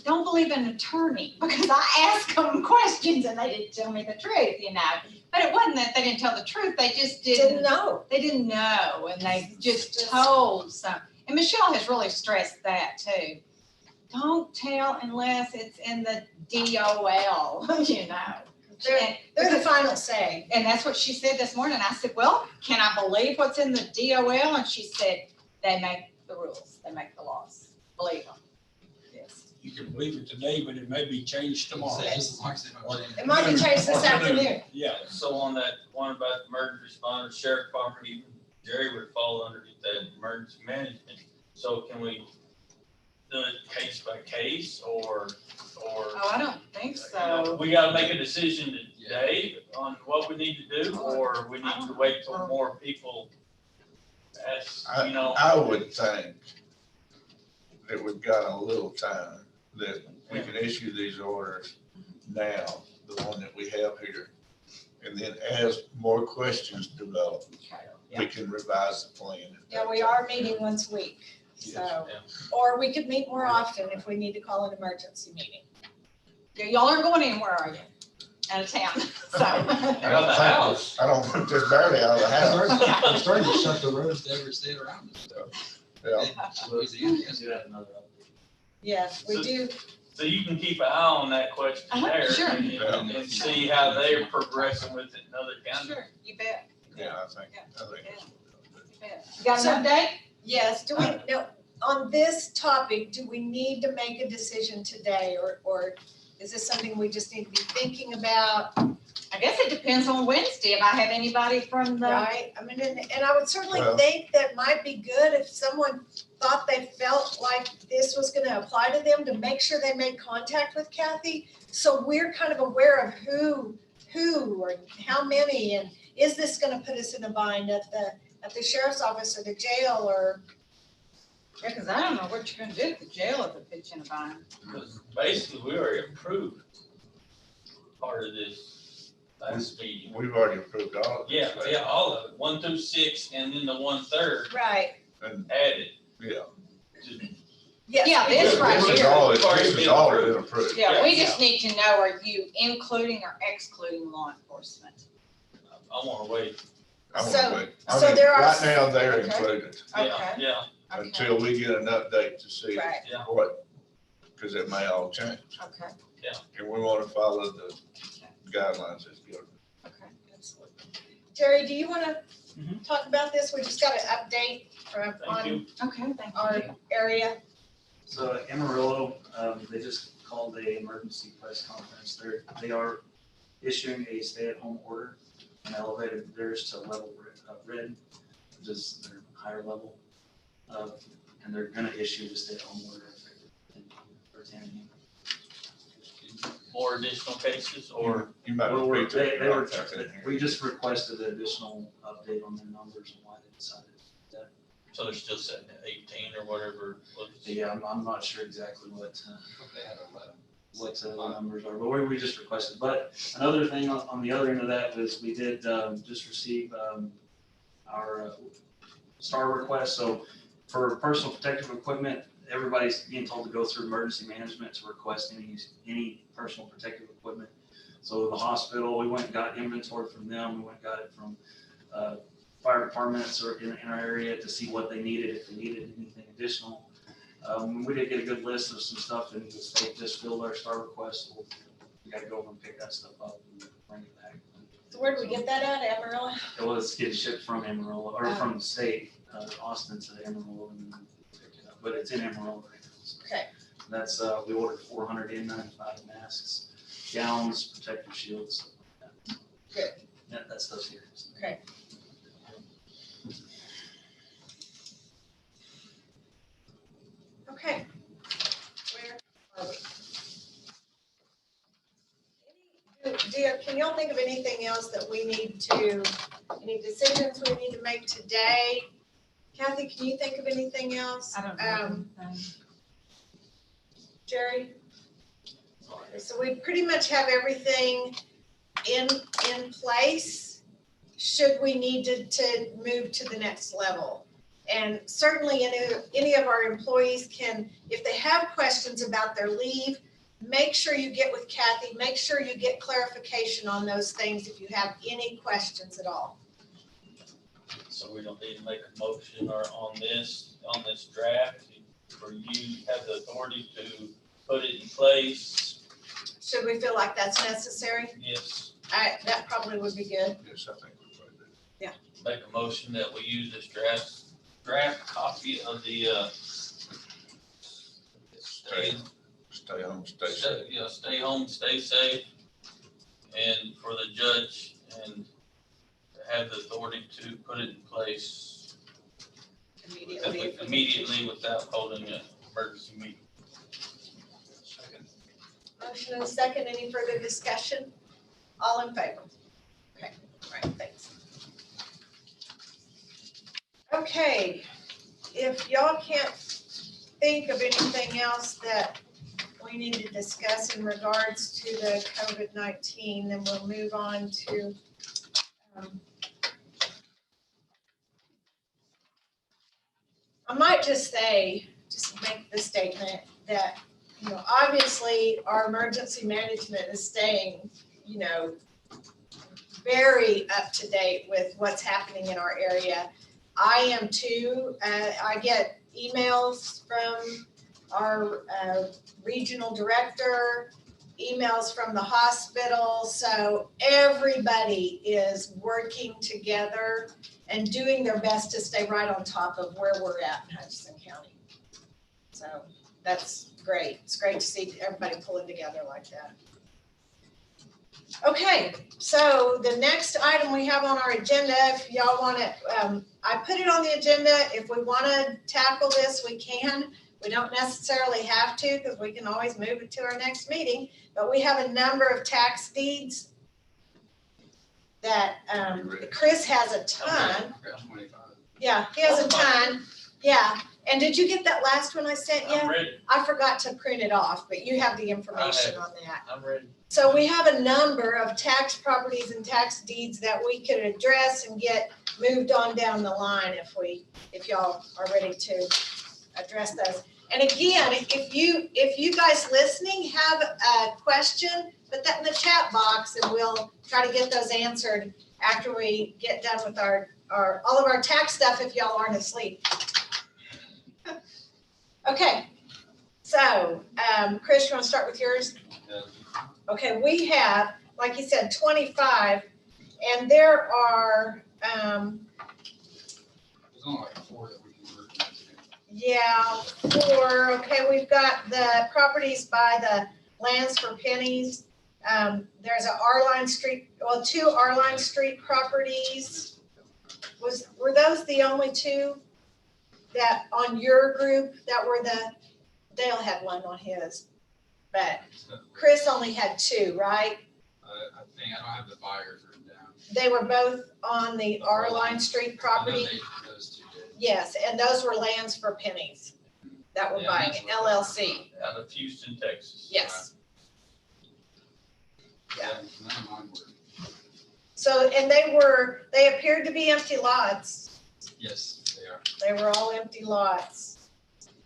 don't believe an attorney, because I asked them questions and they didn't tell me the truth, But it wasn't that they didn't tell the truth, they just Didn't know. they didn't know, and they just told some. And Michelle has really stressed that too. Don't tell unless it's in the DOL, They're the final say. And that's what she said this morning. I said, well, can I believe what's in the DOL? And she said, they make the rules, they make the laws. Believe them. Yes. You can believe it today, but it may be changed tomorrow. Say, just as long as they don't change. It might be changed this afternoon. Yeah. So on that one about emergency responders, sheriff department, even Jerry would fall underneath that emergency management. So can we do it case by case or? Oh, I don't think so. We gotta make a decision today on what we need to do, or we need to wait till more people ask, I would think that we've got a little time, that we can issue these orders now, the one that we have here. And then as more questions develop, we can revise the plan. at Yeah, that we time. are meeting once a week, so, or we could meet more often if we need to call an emergency meeting. Yeah, y'all aren't going anywhere, are you? Out of town, so. Out of the house. I don't think they're barely out of the house. They're starting to shut the roads to every state around us. Yeah. Louisiana, We do have another update. Yes, we do. So you can keep an eye on that questionnaire Sure. and see how they're progressing with it in other counties. Sure, you bet, Yeah, I think. you bet. You got an update? Yes, do we, no, on this topic, do we need to make a decision today, or is this something we just need to be thinking about, I guess it depends on Wednesday, if I have anybody from the, right? I mean, and I would certainly Well- think that might be good if someone thought they felt like this was gonna apply to them, to make sure they made contact with Kathy. So we're kind of aware of who, or how many, and is this gonna put us in a bind at the sheriff's office or the jail, or, yeah, cause I don't know what you're gonna do at the jail if it puts you in a bind. Because basically, we already approved part of this last meeting. We've already approved all of this. Yeah, all of it, 1 through 6, and then the 1/3 right, And, added. yeah. yes. Yeah, we this do. right This is here. all, We've already this is been all approved. been approved. Yeah, we just need to know, are you including or excluding law enforcement? I wanna wait. I So- want to wait. I so mean, there are- right now, they're Okay. included Yeah, Okay. yeah. Okay. until we get an update to see Right, what, because it may all change. okay, And we want to follow the guidelines that's given. okay, absolutely. Jerry, do you wanna Mhm. talk about this? We just got an update from, Thank you. on Okay, thank our you. area. So Amarillo, they just called a emergency press conference. They are issuing a stay-at-home order and elevated theirs to level red, which is their higher level. And they're gonna issue the stay-at-home order effective for 10 a.m. More additional cases, or You might Well, repeat that. they were, we just requested an additional update on their numbers and why they decided to do that. so they're still setting at 18 or whatever. Yeah, I'm not sure exactly what, They had 11. what the numbers are, but we just requested. But another thing on the other end of that was we did just receive our STAR request. So for personal protective equipment, everybody's being told to go through emergency management to request any personal protective equipment. So the hospital, we went and got inventory from them. We went and got it from fire departments or in our area to see what they needed, if they needed anything additional. We did get a good list of some stuff, and the state just filled our STAR request. We got to go over and pick that stuff up and bring it back. So where do we get that at, Amarillo? It was getting shipped from Amarillo, or from the state, Austin to Amarillo, and then pick it up. But it's in Amarillo right now. So Okay. that's, we ordered 400 N95 masks. gowns, protective shields. Good. That stuff's here. Okay. Okay. Where are we? Can y'all think of anything else that we need to, any decisions we need to make today? Kathy, can you think of anything else? I don't know. anything. Jerry? So we pretty much have everything in place, should we need to move to the next level. And certainly any of our employees can, if they have questions about their leave, make sure you get with Kathy, make sure you get clarification on those things if you have any questions at all. So we don't need to make a motion or on this draft, for you to have the authority to put it in place. Should we feel like that's necessary? Yes, That probably would be good. Yes, I think we're going to. make a motion that we use this draft copy of the, Stay home, stay safe. stay home, stay safe. And for the judge and have the authority to put it in place immediately without holding an emergency meeting. Motion and second, any further discussion? All in favor? Okay, all right, thanks. Okay, if y'all can't think of anything else that we need to discuss in regards to the COVID-19, then we'll move on to I might just say, just make the statement that, obviously our emergency management is staying, very up to date with what's happening in our area. I am too. I get emails from our regional director, emails from the hospital. So everybody is working together and doing their best to stay right on top of where we're at in Hutchinson County. So that's great. It's great to see everybody pulling together like that. Okay, so the next item we have on our agenda, if y'all want to, I put it on the agenda. If we want to tackle this, we can. We don't necessarily have to, because we can always move it to our next meeting. But we have a number of tax deeds that Chris has a ton. Yeah, he has a ton. Yeah. And did you get that last one I sent you? I'm ready. I forgot to print it off, but you have the information on that. I'm ready. So we have a number of tax properties and tax deeds that we could address and get moved on down the line if y'all are ready to address those. And again, if you guys listening have a question, put that in the chat box and we'll try to get those answered after we get done with our all of our tax stuff if y'all aren't asleep. Okay, so Chris, you want to start with yours? Okay, we have, like you said, 25, and there are, There's only like 4 that we can work into. yeah, 4. Okay, we've got the properties by the Lands for Pennies. There's a R-Line Street, well, 2 R-Line Street properties. Were those the only 2 that on your group that were Dale had one on his, but Chris only had 2, right? I think, I don't have the buyers written down. They were both on the R-Line Street property? Those 2 did. Yes, and those were Lands for Pennies that were Yeah, buying that's it, what- LLC. Out of Houston, Texas. Yes. Yeah. None of mine were. So, and they appeared to be empty lots. Yes, they are. They were all empty lots.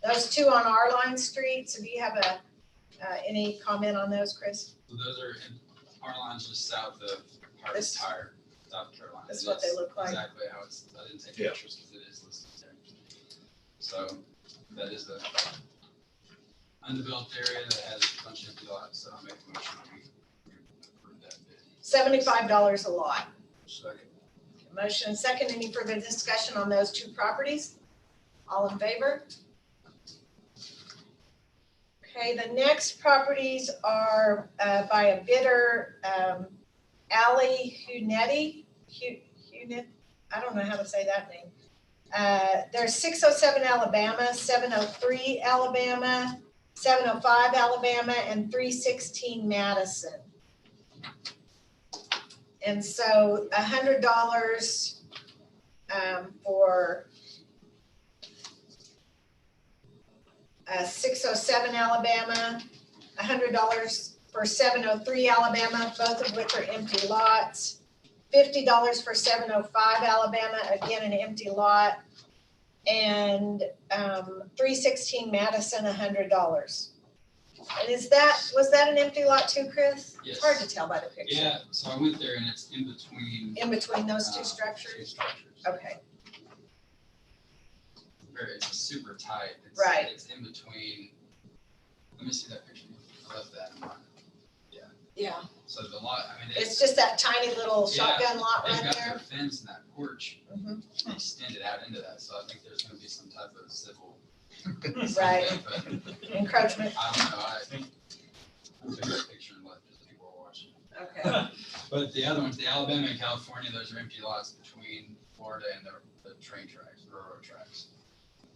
Those 2 on R-Line Street, so do you have any comment on those, Chris? So those are in our lines just south of Harvest Tire, South Carolina. That's what they look like. Exactly how it's, I didn't take Yeah. pictures because it is listed there. So that is the undeveloped area that has a bunch of empty lots, so I'll make a motion that we approve that bid. $75 a lot. Second. Motion and second. Any further discussion on those 2 properties? All in favor? Okay, Okay, the next properties are by a bidder, Ali Hunetti, I don't know how to say that name. There's 607 Alabama, 703 Alabama, 705 Alabama, and 316 Madison. And so $100 for 607 Alabama, $100 for 703 Alabama, both of which are empty lots. $50 for 705 Alabama, again, an empty lot. And 316 Madison, $100. And was that an empty lot too, Chris? It's hard to tell by the picture. Yeah, so I went there and it's in between. In between those two Two structures? structures. Okay, It's super tight. Right. It's in between. Let me see that picture. I left that in mind. yeah. So the lot, I mean, It's just that tiny little Yeah, shotgun lot they've right got there. their fence and that porch Mhm. extended out into that, so I think there's gonna be some type of civil. Right. something, but Encroachment, I don't know, I think I'll take that picture and let just people are watching. okay. But the other ones, the Alabama and California, those are empty lots between Florida and the train tracks, railroad tracks.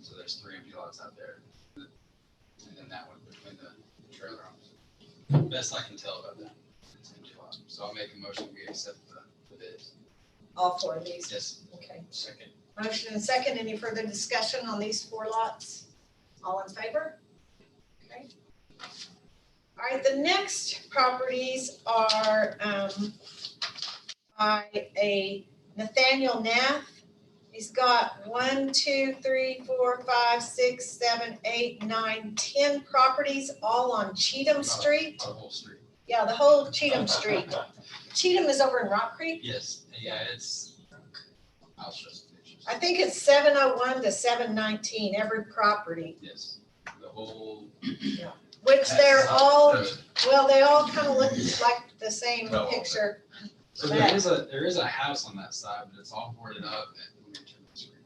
So there's 3 empty lots out there. And then that one between the trailer homes. Best I can tell about that. It's an empty lot. So I'll make a motion, we accept the bids. All 4 of these, Yes. okay. Second. Motion and second, any further discussion on these 4 lots? All in favor? Okay. All right, the next properties are by a Nathaniel Neff. He's got 1, 2, 3, 4, 5, 6, 7, 8, 9, 10 properties all on Cheatham Street. The whole street. Yeah, the whole Cheatham Street. Cheatham is over in Rock Creek. Yes, yeah, I'll show some pictures. I think it's 701 to 719, every property, Yes, the whole. which they're all, Good. well, they all kind of look like the same No. picture. So there is a house on that side, but it's all boarded up and. let me turn the screen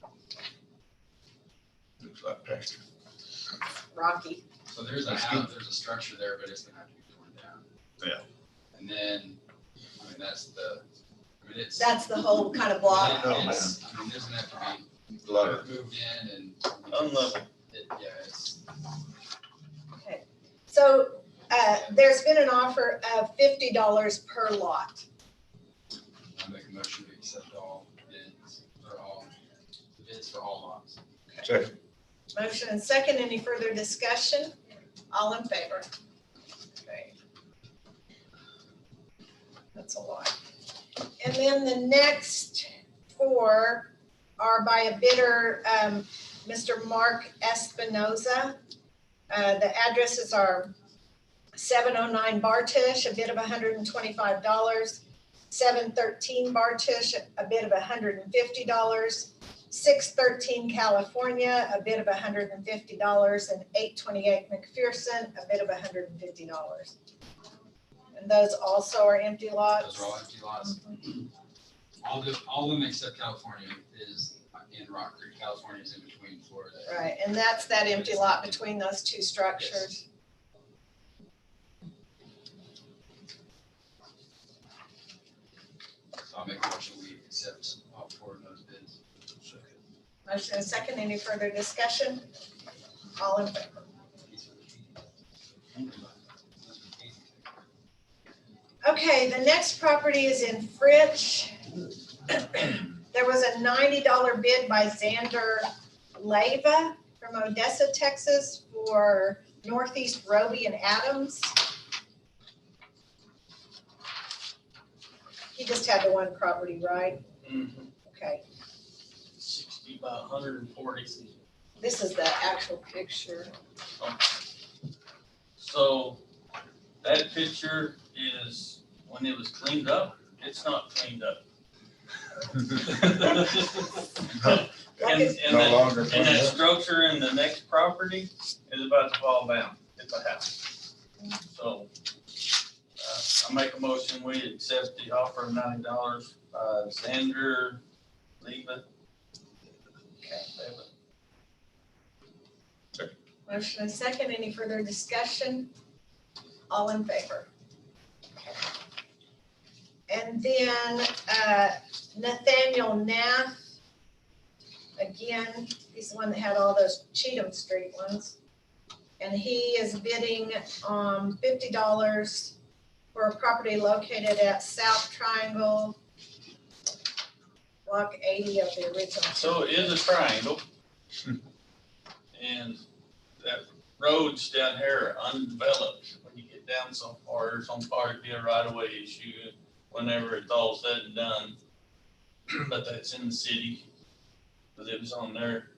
on. Looks like pasture. Rocky. So there's a house, there's a structure there, but it's gonna have to be torn down. Yeah. And then, it's. That's the whole kind of block. There's gonna have to be A lot of, dirt moved in and. Unlevel. It's. Okay. So there's been an offer of $50 per lot. I make a motion to accept all bids, bids for all lots. second, Motion and second, any further discussion? All in favor? Okay. That's a lot. And then the next 4 are by a bidder, Mr. Mark Espinoza. The addresses are 709 Bartush, a bid of $125. 713 Bartush, a bid of $150. 613 California, a bid of $150, and 828 McPherson, a bid of $150. And those also are empty lots. Those are all empty lots. All of them except California is in Rock Creek. California is in between Florida. Right, and that's that empty lot between those 2 structures. So I'll make a motion, we accept all 4 of those bids. Motion and second, any further discussion? All in favor? Okay, the next property is in Fritch. There was a $90 bid by Xander Leyva from Odessa, Texas for Northeast Roby and Adams. He just had the one property, right? Okay, 60 by 140. this is the actual picture. So that picture is when it was cleaned up. It's not cleaned up. And no that, longer. and that structure in the next property is about to fall down. It's a house. So I make a motion, we accept the offer of $90, Xander Leva. Motion and second, any further discussion? All in favor? And then Nathaniel Neff, again, he's the one that had all those Cheatham Street ones. And he is bidding $50 for a property located at South Triangle, block 80 of the original. So it is a triangle. And that roads down here are undeveloped. When you get down so far, there's on part be a right of way issue whenever it's all said and done. But that's in the city. Cause it was on their,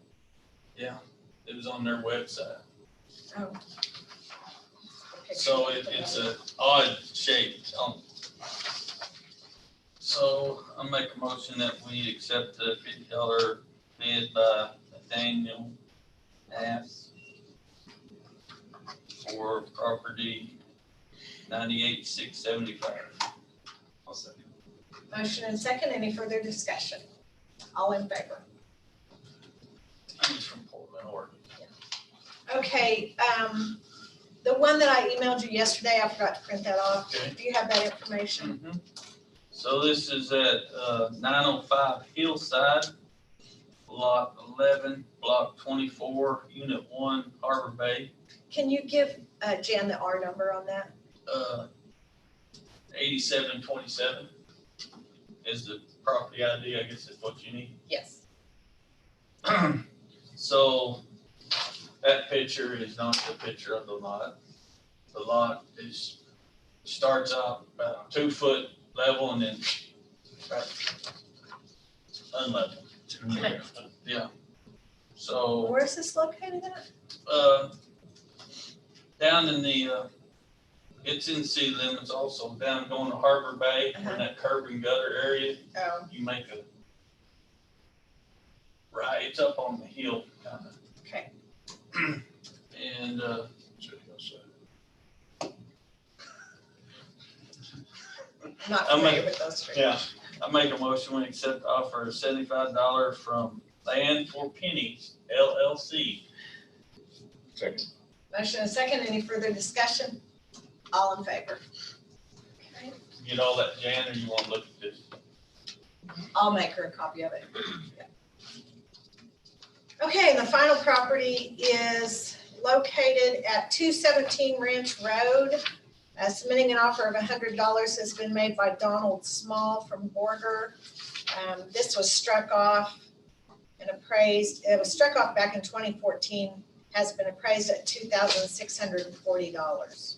it was on their website. Oh. So it's a odd shape. So I make a motion that we accept the $50 bid by Nathaniel Ass for property 98,675. I'll second. Motion and second, any further discussion? All in favor? I'm just from Portland, Oregon. Okay, the one that I emailed you yesterday, I forgot to print that off. Okay. Do you have that information? So this is at 905 Hillside, Lot 11, Block 24, Unit 1, Harbor Bay. Can you give Jan the R number on that? 8727 is the property ID, I guess is what you need. Yes. So that picture is not the picture of the lot. The lot starts out about 2 foot level and then unlevel. Yeah. So, Where is this located at? down in the, it's in city limits also, down going to Harbor Bay, in that curb and gutter area, Oh, you make a right, it's up on the hill kind of. okay. And, I'm not I'm familiar like- with those streets. yeah, I make a motion, we accept the offer of $75 from Land for Pennies LLC. Second. Motion and second, any further discussion? All in favor? Okay. Get all that, Jan, or you want to look at this? I'll make her a copy of it. Yeah. Okay, and the final property is located at 217 Ranch Road. Submitting an offer of $100 has been made by Donald Small from Borger. This was struck off and appraised, it was struck off back in 2014, has been appraised at $2,640.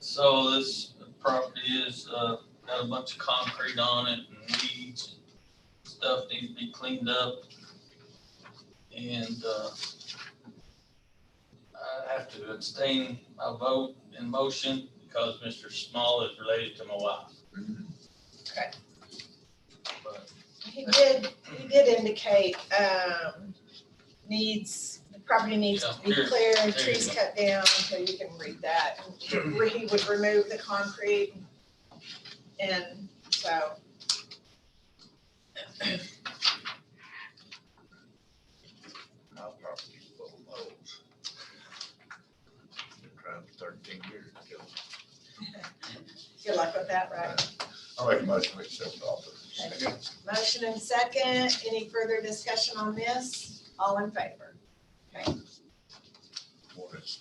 So this property is, got a bunch of concrete on it and weeds, stuff needs to be cleaned up. And, I have to abstain my vote in motion because Mr. Small is related to my wife. Okay. But He did indicate, the property needs to be Yeah, here, cleared, there you trees go. cut down, so you can read that. And where he would remove the concrete. And so, My property's full of moles. Been trying for 13 years to kill them. good luck with that, right? I'll make a motion to accept the offer. Second. Motion and second, any further discussion on this? All in favor? What is-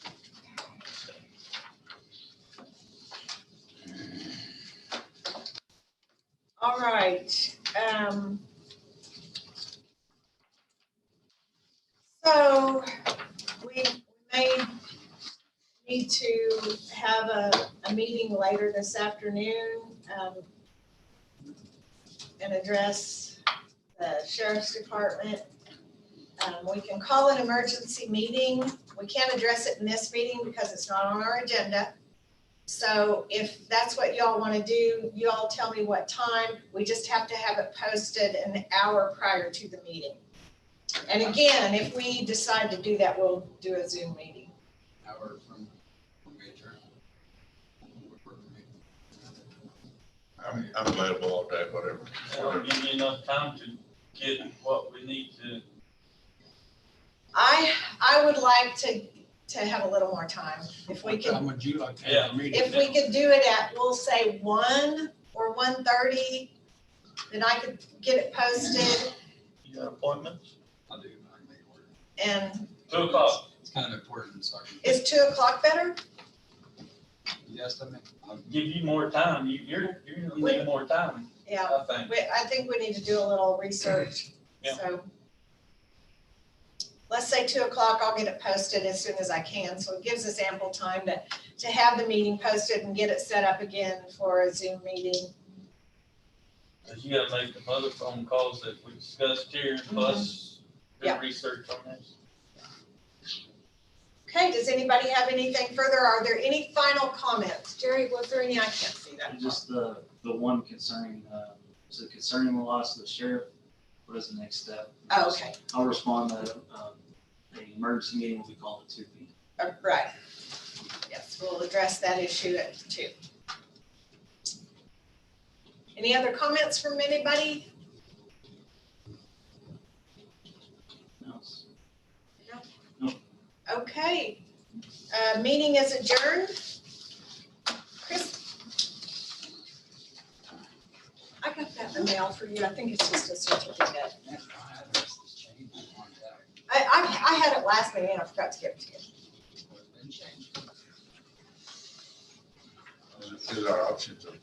All right, so we may need to have a meeting later this afternoon, and address the sheriff's department. We can call an emergency meeting. We can't address it in this meeting because it's not on our agenda. So if that's what y'all want to do, you all tell me what time. We just have to have it posted an hour prior to the meeting. And again, if we decide to do that, we'll do a Zoom meeting. Hour from major. I'm available all day, whatever. that'll give you enough time to get what we need to I would like to have a little more time. If we What could, time would you like to have Yeah. a meeting? if we could do it at, we'll say 1 or 1:30, then I could get it posted You got appointments? I'll do, I can make it work. and 2:00. It's kind of important, so I can, is 2:00 better? you guys tell me. Give you more time. You're gonna need more time, Yeah, I think. I think we need to do a little research, Yeah. so. Let's say 2:00, I'll get it posted as soon as I can, so it gives us ample time to have the meeting posted and get it set up again for a Zoom meeting. 'Cause you gotta make them other phone calls that we discussed here, plus do Yeah. research on this. Okay, does anybody have anything further? Are there any final comments? Jerry, was there any? I can't see that. And just the one concerning, is it concerning the loss of the sheriff? What is the next step? Oh, okay, I'll respond that, the emergency meeting will be called at 2 p.m. Right. Yes, we'll address that issue at 2. Any other comments from anybody? Okay, meeting is adjourned. Chris? I got that in the mail for you. I think it's just a certificate. Man, my address has changed on that. I had it last meeting and I forgot to give it to you. It's been changed. Here's our options of